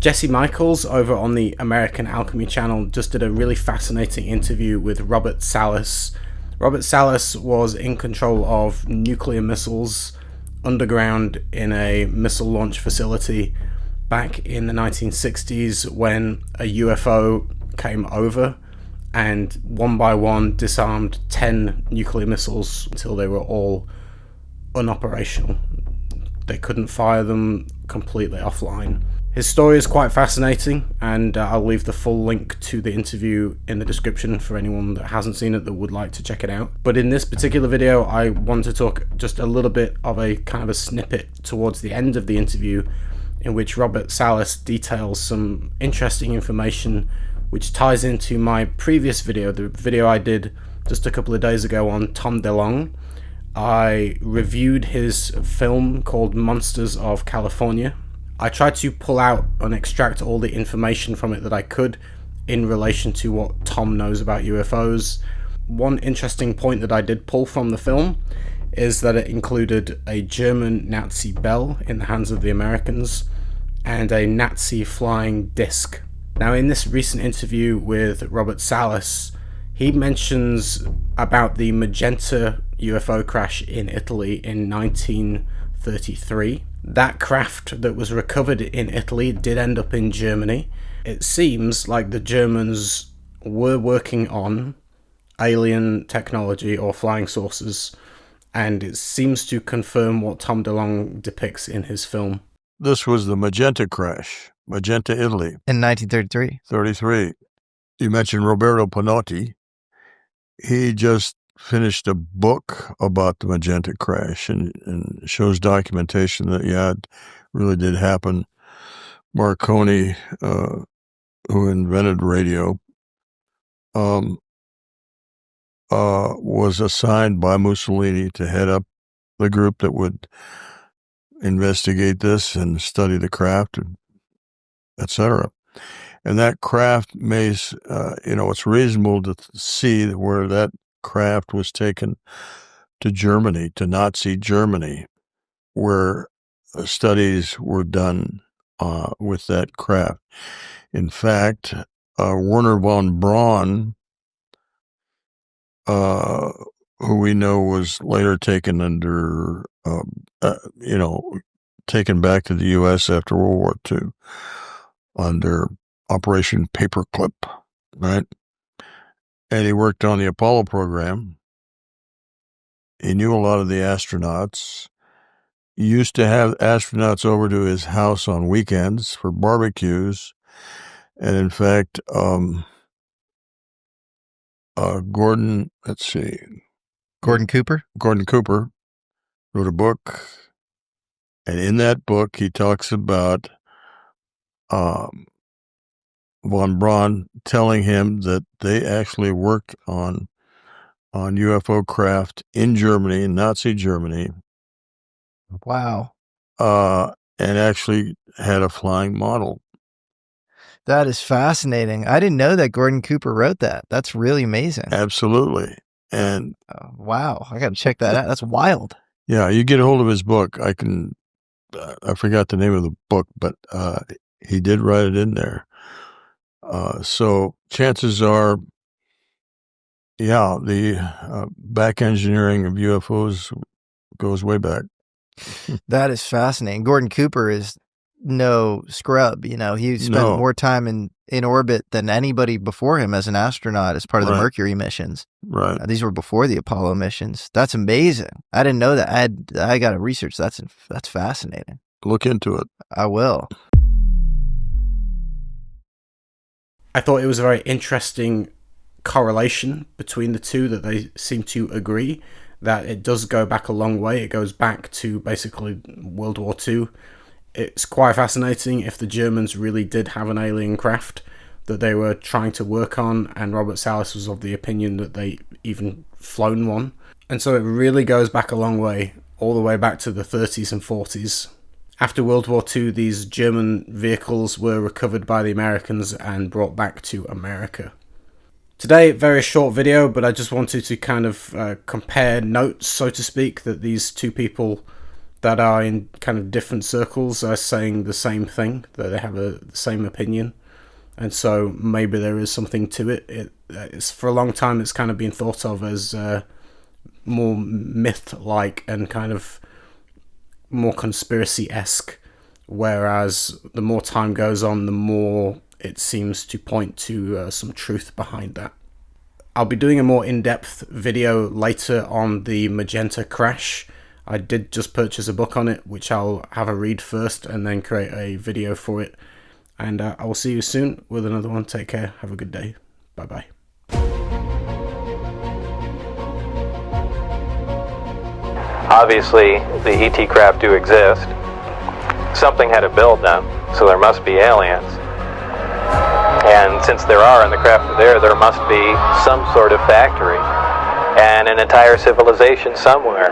Jesse Michels over on the American Alchemy channel just did a really fascinating interview with Robert Salas. Robert Salas was in control of nuclear missiles underground in a missile launch facility back in the 1960s when a UFO came over and one by one disarmed 10 nuclear missiles until they were all unoperational. They couldn't fire them, completely offline. His story is quite fascinating, and I'll leave the full link to the interview in the description for anyone that hasn't seen it that would like to check it out. But in this particular video, I want to talk just a little bit of a kind of a snippet towards the end of the interview in which Robert Salas details some interesting information which ties into my previous video, the video I did just a couple of days ago on Tom DeLonge. I reviewed his film called Monsters of California. I tried to pull out and extract all the information from it that I could in relation to what Tom knows about UFOs. One interesting point that I did pull from the film is that it included a German Nazi bell in the hands of the Americans and a Nazi flying disc. Now, in this recent interview with Robert Salas, he mentions about the Magenta UFO crash in Italy in 1933. That craft that was recovered in Italy did end up in Germany. It seems like the Germans were working on alien technology or flying saucers, and it seems to confirm what Tom DeLonge depicts in his film. This was the Magenta crash, Magenta Italy. In 1933. 33. You mentioned Roberto Panotti. He just finished a book about the Magenta crash and shows documentation that, yeah, it really did happen. Marconi, who invented radio, was assigned by Mussolini to head up the group that would investigate this and study the craft, etc. And that craft it's reasonable to see where that craft was taken to Germany, to Nazi Germany, where studies were done with that craft. In fact, Werner von Braun, who we know was later taken taken back to the U.S. after World War II under Operation Paperclip, right? And he worked on the Apollo program. He knew a lot of the astronauts. He used to have astronauts over to his house on weekends for barbecues. And in fact, Gordon Cooper? Gordon Cooper wrote a book. And in that book, he talks about von Braun telling him that they actually worked on UFO craft in Germany, in Nazi Germany. Wow. And actually had a flying model. That is fascinating. I didn't know that Gordon Cooper wrote that. That's really amazing. Absolutely. And wow, I got to check that out. That's wild. Yeah, you get a hold of his book. I forgot the name of the book, but he did write it in there. So chances are, yeah, the back engineering of UFOs goes way back. That is fascinating. Gordon Cooper is no scrub. He spent more time in orbit than anybody before him as an astronaut as part of the Mercury missions. Right. These were before the Apollo missions. That's amazing. I didn't know that. I got to research. That's fascinating. Look into it. I will. I thought it was a very interesting correlation between the two, that they seem to agree that it does go back a long way. It goes back to basically World War II. It's quite fascinating if the Germans really did have an alien craft that they were trying to work on, and Robert Salas was of the opinion that they even flown one. And so it really goes back a long way, all the way back to the 30s and 40s. After World War II, these German vehicles were recovered by the Americans and brought back to America. Today, very short video, but I just wanted to kind of compare notes, so to speak, that these two people that are in kind of different circles are saying the same thing, that they have the same opinion. And so maybe there is something to it. It's for a long time it's kind of been thought of as more myth-like and kind of more conspiracy-esque, whereas the more time goes on, the more it seems to point to some truth behind that. I'll be doing a more in-depth video later on the Magenta Crash. I did just purchase a book on it, which I'll have a read first and then create a video for it. And I will see you soon with another one. Take care. Have a good day. Bye-bye. Obviously, the ET craft do exist. Something had to build them, so there must be aliens. And since there are and the craft are there must be some sort of factory and an entire civilization somewhere.